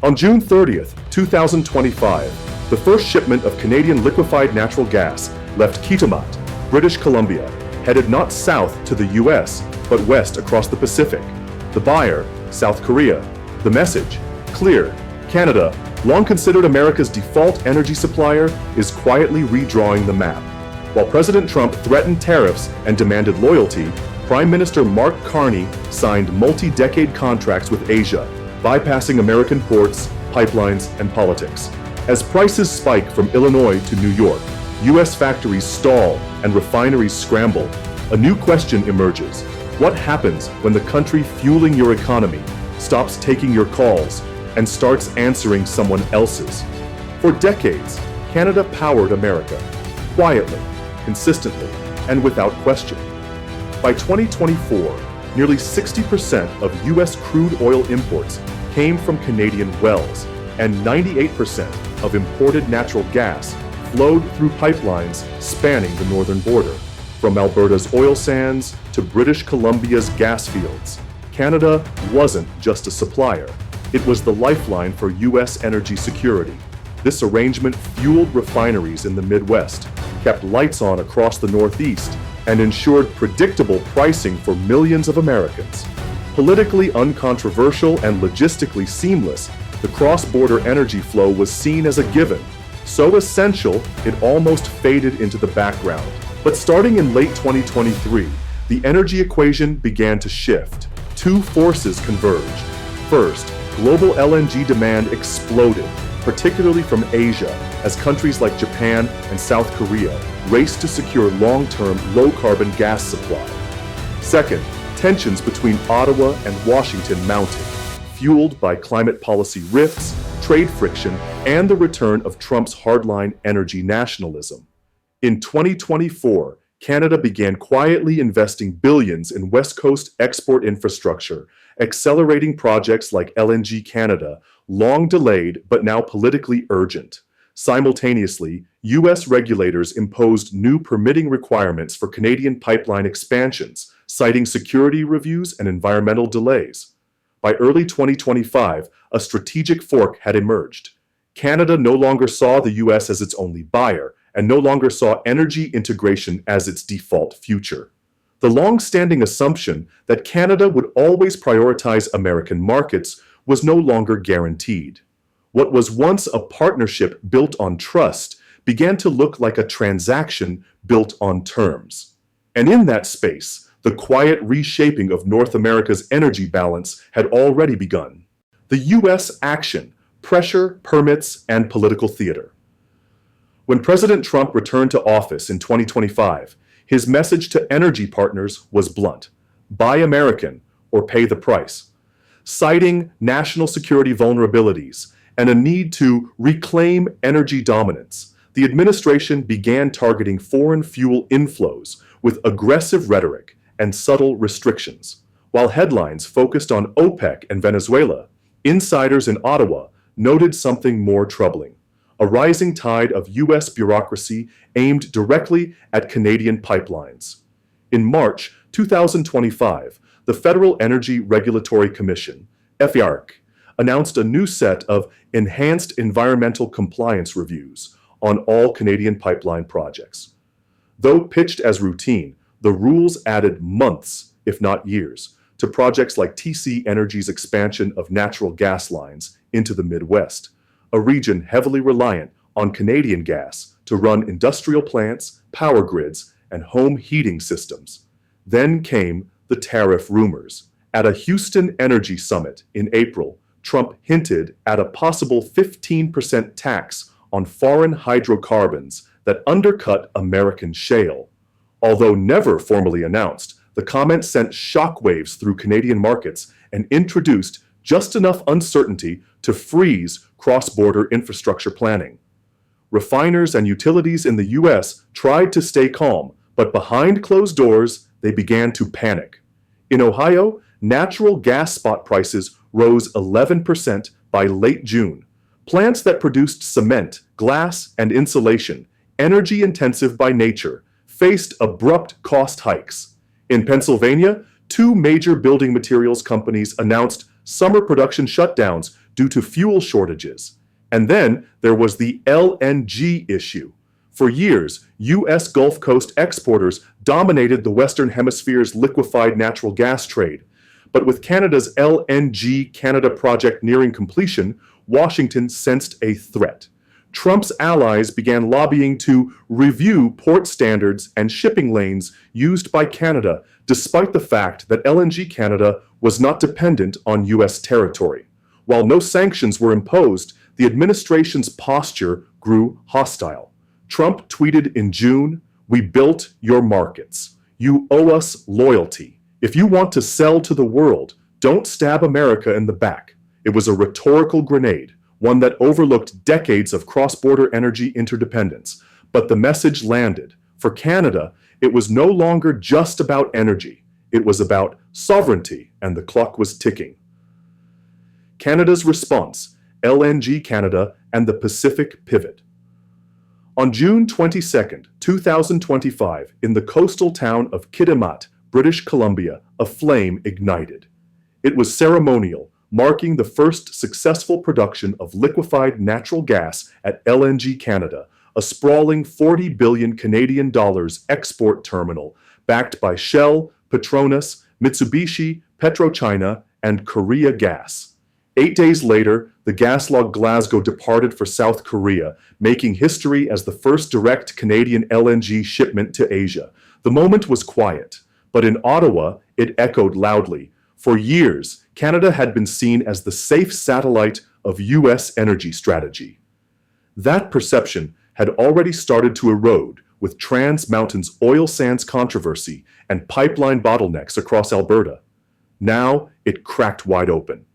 On June 30th, 2025, the first shipment of Canadian liquefied natural gas left Kitimat, British Columbia, headed not south to the US, but west across the Pacific. The buyer, South Korea. The message, clear. Canada, long considered America's default energy supplier, is quietly redrawing the map. While President Trump threatened tariffs and demanded loyalty, Prime Minister Mark Carney signed multi-decade contracts with Asia, bypassing American ports, pipelines, and politics. As prices spike from Illinois to New York, U.S. factories stall and refineries scramble, a new question emerges. What happens when the country fueling your economy stops taking your calls and starts answering someone else's? For decades, Canada powered America, quietly, consistently, and without question. By 2024, nearly 60% of U.S. crude oil imports came from Canadian wells, and 98% of imported natural gas flowed through pipelines spanning the northern border. From Alberta's oil sands to British Columbia's gas fields, Canada wasn't just a supplier, it was the lifeline for U.S. energy security. This arrangement fueled refineries in the Midwest, kept lights on across the Northeast, and ensured predictable pricing for millions of Americans. Politically uncontroversial and logistically seamless, the cross-border energy flow was seen as a given, so essential it almost faded into the background. But starting in late 2023, the energy equation began to shift. Two forces converged. First, global LNG demand exploded, particularly from Asia, as countries like Japan and South Korea raced to secure long-term, low-carbon gas supply. Second, tensions between Ottawa and Washington mounted, fueled by climate policy rifts, trade friction, and the return of Trump's hardline energy nationalism. In 2024, Canada began quietly investing billions in West Coast export infrastructure, accelerating projects like LNG Canada, long delayed but now politically urgent. Simultaneously, U.S. regulators imposed new permitting requirements for Canadian pipeline expansions, citing security reviews and environmental delays. By early 2025, a strategic fork had emerged. Canada no longer saw the U.S. as its only buyer, and no longer saw energy integration as its default future. The long-standing assumption that Canada would always prioritize American markets was no longer guaranteed. What was once a partnership built on trust began to look like a transaction built on terms. And in that space, the quiet reshaping of North America's energy balance had already begun. The U.S. action, pressure, permits, and political theater. When President Trump returned to office in 2025, his message to energy partners was blunt: buy American or pay the price. Citing national security vulnerabilities and a need to reclaim energy dominance, the administration began targeting foreign fuel inflows with aggressive rhetoric and subtle restrictions. While headlines focused on OPEC and Venezuela, insiders in Ottawa noted something more troubling: a rising tide of U.S. bureaucracy aimed directly at Canadian pipelines. In March 2025, the Federal Energy Regulatory Commission, FERC, announced a new set of enhanced environmental compliance reviews on all Canadian pipeline projects. Though pitched as routine, the rules added months, if not years, to projects like TC Energy's expansion of natural gas lines into the Midwest, a region heavily reliant on Canadian gas to run industrial plants, power grids, and home heating systems. Then came the tariff rumors. At a Houston Energy Summit in April, Trump hinted at a possible 15% tax on foreign hydrocarbons that undercut American shale. Although never formally announced, the comment sent shockwaves through Canadian markets and introduced just enough uncertainty to freeze cross-border infrastructure planning. Refiners and utilities in the U.S. tried to stay calm, but behind closed doors, they began to panic. In Ohio, natural gas spot prices rose 11% by late June. Plants that produced cement, glass, and insulation, energy-intensive by nature, faced abrupt cost hikes. In Pennsylvania, two major building materials companies announced summer production shutdowns due to fuel shortages. And then there was the LNG issue. For years, U.S. Gulf Coast exporters dominated the Western Hemisphere's liquefied natural gas trade. But with Canada's LNG Canada project nearing completion, Washington sensed a threat. Trump's allies began lobbying to review port standards and shipping lanes used by Canada, despite the fact that LNG Canada was not dependent on U.S. territory. While no sanctions were imposed, the administration's posture grew hostile. Trump tweeted in June, "We built your markets. You owe us loyalty. If you want to sell to the world, don't stab America in the back." It was a rhetorical grenade, one that overlooked decades of cross-border energy interdependence. But the message landed. For Canada, it was no longer just about energy. It was about sovereignty, and the clock was ticking. Canada's response, LNG Canada and the Pacific Pivot. On June 22, 2025, in the coastal town of Kitimat, British Columbia, a flame ignited. It was ceremonial, marking the first successful production of liquefied natural gas at LNG Canada, a sprawling 40 billion Canadian dollars export terminal backed by Shell, Petronas, Mitsubishi, PetroChina, and Korea Gas. 8 days later, the gas-logged Glasgow departed for South Korea, making history as the first direct Canadian LNG shipment to Asia. The moment was quiet, but in Ottawa, it echoed loudly. For years, Canada had been seen as the safe satellite of U.S. energy strategy. That perception had already started to erode with Trans Mountain's oil sands controversy and pipeline bottlenecks across Alberta. Now it cracked wide open.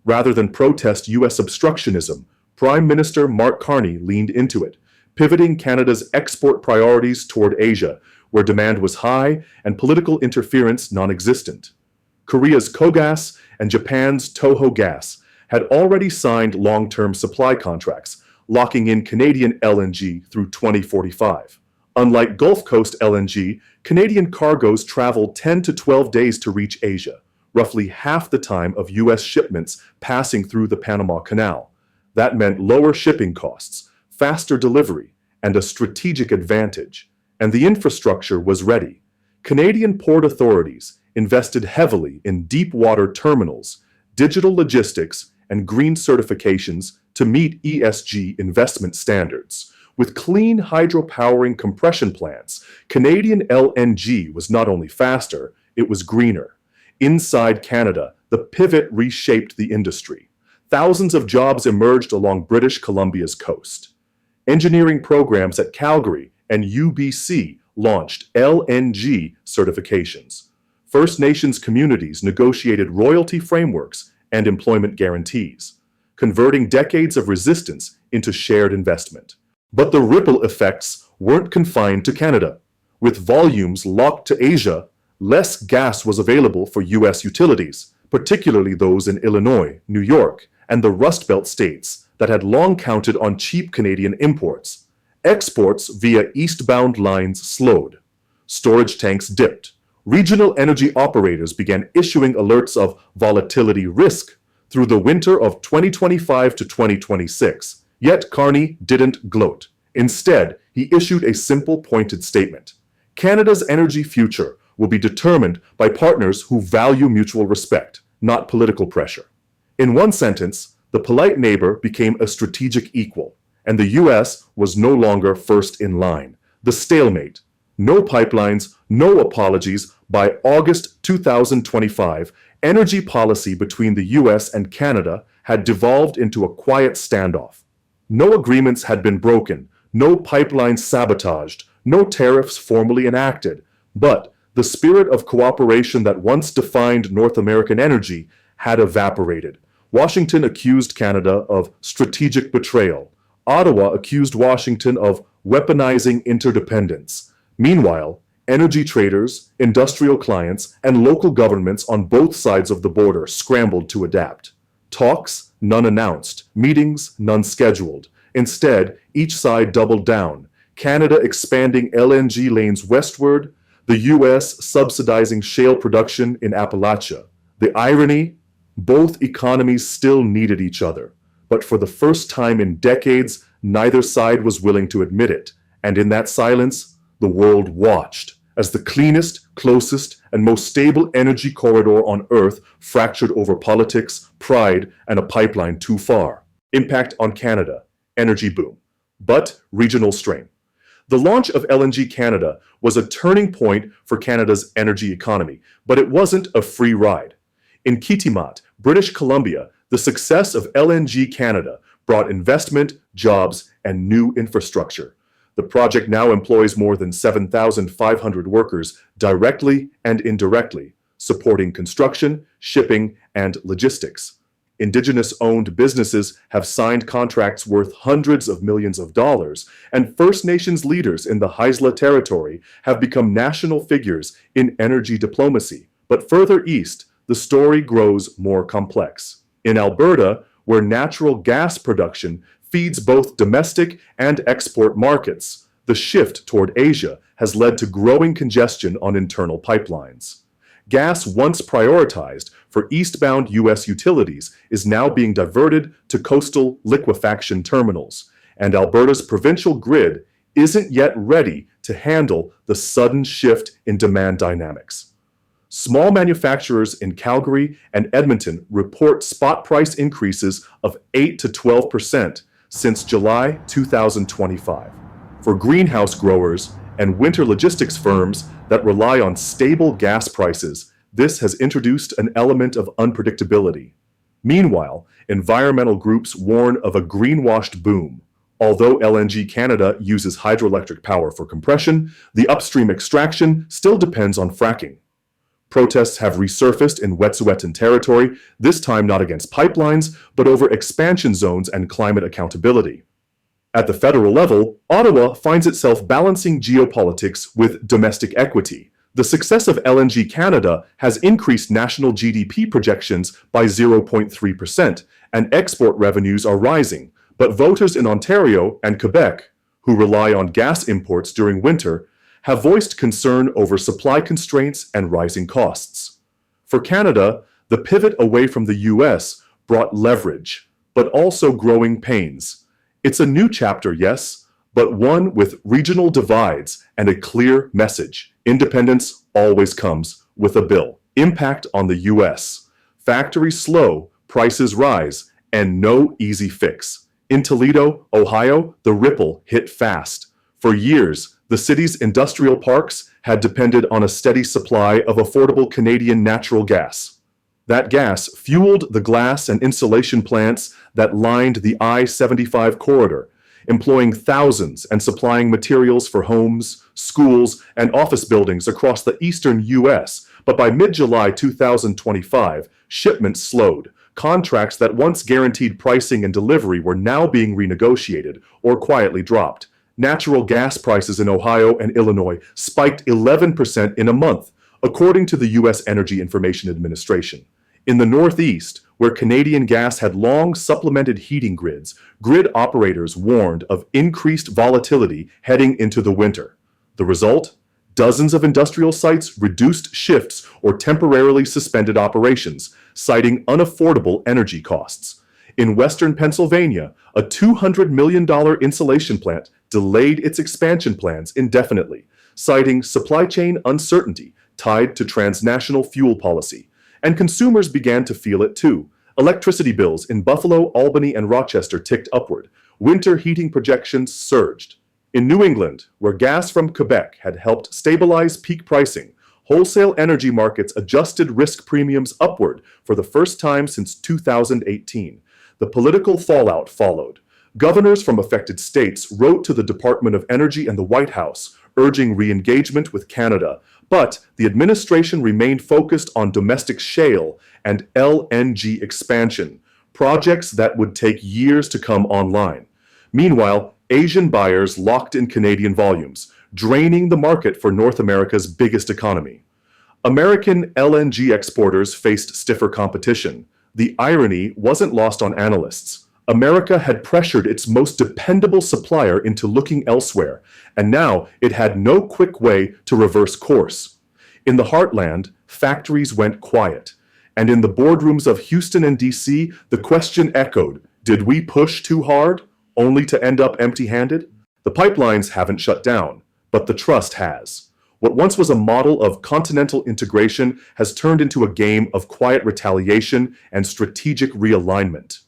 Rather than protest U.S. obstructionism, Prime Minister Mark Carney leaned into it, pivoting Canada's export priorities toward Asia, where demand was high and political interference non-existent. Korea's KOGAS and Japan's Toho Gas had already signed long-term supply contracts, locking in Canadian LNG through 2045. Unlike Gulf Coast LNG, Canadian cargoes traveled 10 to 12 days to reach Asia, roughly half the time of U.S. shipments passing through the Panama Canal. That meant lower shipping costs, faster delivery, and a strategic advantage. And the infrastructure was ready. Canadian port authorities invested heavily in deep-water terminals, digital logistics, and green certifications to meet ESG investment standards. With clean hydropowering compression plants, Canadian LNG was not only faster, it was greener. Inside Canada, the pivot reshaped the industry. Thousands of jobs emerged along British Columbia's coast. Engineering programs at Calgary and UBC launched LNG certifications. First Nations communities negotiated royalty frameworks and employment guarantees, converting decades of resistance into shared investment. But the ripple effects weren't confined to Canada. With volumes locked to Asia, less gas was available for U.S. utilities, particularly those in Illinois, New York, and the Rust Belt states that had long counted on cheap Canadian imports. Exports via eastbound lines slowed. Storage tanks dipped. Regional energy operators began issuing alerts of volatility risk through the winter of 2025 to 2026. Yet Carney didn't gloat. Instead, he issued a simple, pointed statement. Canada's energy future will be determined by partners who value mutual respect, not political pressure. In one sentence, the polite neighbor became a strategic equal, and the U.S. was no longer first in line. The stalemate. No pipelines, no apologies. By August 2025, energy policy between the U.S. and Canada had devolved into a quiet standoff. No agreements had been broken, no pipelines sabotaged, no tariffs formally enacted, but the spirit of cooperation that once defined North American energy had evaporated. Washington accused Canada of strategic betrayal. Ottawa accused Washington of weaponizing interdependence. Meanwhile, energy traders, industrial clients, and local governments on both sides of the border scrambled to adapt. Talks, none announced. Meetings, none scheduled. Instead, each side doubled down. Canada expanding LNG lanes westward, the U.S. subsidizing shale production in Appalachia. The irony? Both economies still needed each other, but for the first time in decades, neither side was willing to admit it, and in that silence, the world watched as the cleanest, closest, and most stable energy corridor on Earth fractured over politics, pride, and a pipeline too far. Impact on Canada, energy boom, but regional strain. The launch of LNG Canada was a turning point for Canada's energy economy, but it wasn't a free ride. In Kitimat, British Columbia, the success of LNG Canada brought investment, jobs, and new infrastructure. The project now employs more than 7,500 workers directly and indirectly, supporting construction, shipping, and logistics. Indigenous-owned businesses have signed contracts worth hundreds of millions of dollars, and First Nations leaders in the Haisla territory have become national figures in energy diplomacy. But further east, the story grows more complex. In Alberta, where natural gas production feeds both domestic and export markets, the shift toward Asia has led to growing congestion on internal pipelines. Gas once prioritized for eastbound U.S. utilities is now being diverted to coastal liquefaction terminals, and Alberta's provincial grid isn't yet ready to handle the sudden shift in demand dynamics. Small manufacturers in Calgary and Edmonton report spot price increases of 8 to 12% since July 2025. For greenhouse growers and winter logistics firms that rely on stable gas prices, this has introduced an element of unpredictability. Meanwhile, environmental groups warn of a greenwashed boom. Although LNG Canada uses hydroelectric power for compression, the upstream extraction still depends on fracking. Protests have resurfaced in Wet'suwet'en territory, this time not against pipelines, but over expansion zones and climate accountability. At the federal level, Ottawa finds itself balancing geopolitics with domestic equity. The success of LNG Canada has increased national GDP projections by 0.3%, and export revenues are rising. But voters in Ontario and Quebec, who rely on gas imports during winter, have voiced concern over supply constraints and rising costs. For Canada, the pivot away from the US brought leverage, but also growing pains. It's a new chapter, yes, but one with regional divides and a clear message. Independence always comes with a bill. Impact on the US. Factories slow, prices rise, and no easy fix. In Toledo, Ohio, the ripple hit fast. For years, the city's industrial parks had depended on a steady supply of affordable Canadian natural gas. That gas fueled the glass and insulation plants that lined the I-75 corridor, employing thousands and supplying materials for homes, schools, and office buildings across the eastern U.S. But by mid-July 2025, shipments slowed. Contracts that once guaranteed pricing and delivery were now being renegotiated or quietly dropped. Natural gas prices in Ohio and Illinois spiked 11% in a month, according to the U.S. Energy Information Administration. In the Northeast, where Canadian gas had long supplemented heating grids, grid operators warned of increased volatility heading into the winter. The result? Dozens of industrial sites reduced shifts or temporarily suspended operations, citing unaffordable energy costs. In western Pennsylvania, a $200 million insulation plant delayed its expansion plans indefinitely, citing supply chain uncertainty tied to transnational fuel policy. And consumers began to feel it too. Electricity bills in Buffalo, Albany, and Rochester ticked upward. Winter heating projections surged. In New England, where gas from Quebec had helped stabilize peak pricing, wholesale energy markets adjusted risk premiums upward for the first time since 2018. The political fallout followed. Governors from affected states wrote to the Department of Energy and the White House, urging re-engagement with Canada, but the administration remained focused on domestic shale and LNG expansion, projects that would take years to come online. Meanwhile, Asian buyers locked in Canadian volumes, draining the market for North America's biggest economy. American LNG exporters faced stiffer competition. The irony wasn't lost on analysts. America had pressured its most dependable supplier into looking elsewhere, and now it had no quick way to reverse course. In the heartland, factories went quiet. And in the boardrooms of Houston and DC, the question echoed, did we push too hard, only to end up empty-handed? The pipelines haven't shut down, but the trust has. What once was a model of continental integration has turned into a game of quiet retaliation and strategic realignment.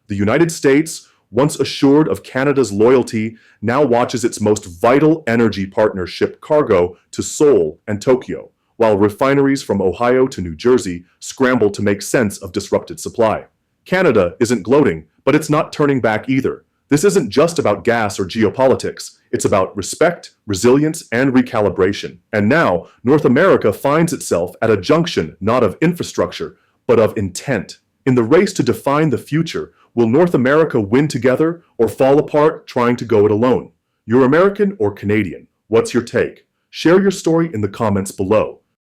The United States, once assured of Canada's loyalty, now watches its most vital energy partner ship cargo to Seoul and Tokyo, while refineries from Ohio to New Jersey scramble to make sense of disrupted supply. Canada isn't gloating, but it's not turning back either. This isn't just about gas or geopolitics. It's about respect, resilience, and recalibration. And now, North America finds itself at a junction not of infrastructure, but of intent. In the race to define the future, will North America win together or fall apart trying to go it alone? You're American or Canadian? What's your take? Share your story in the comments below.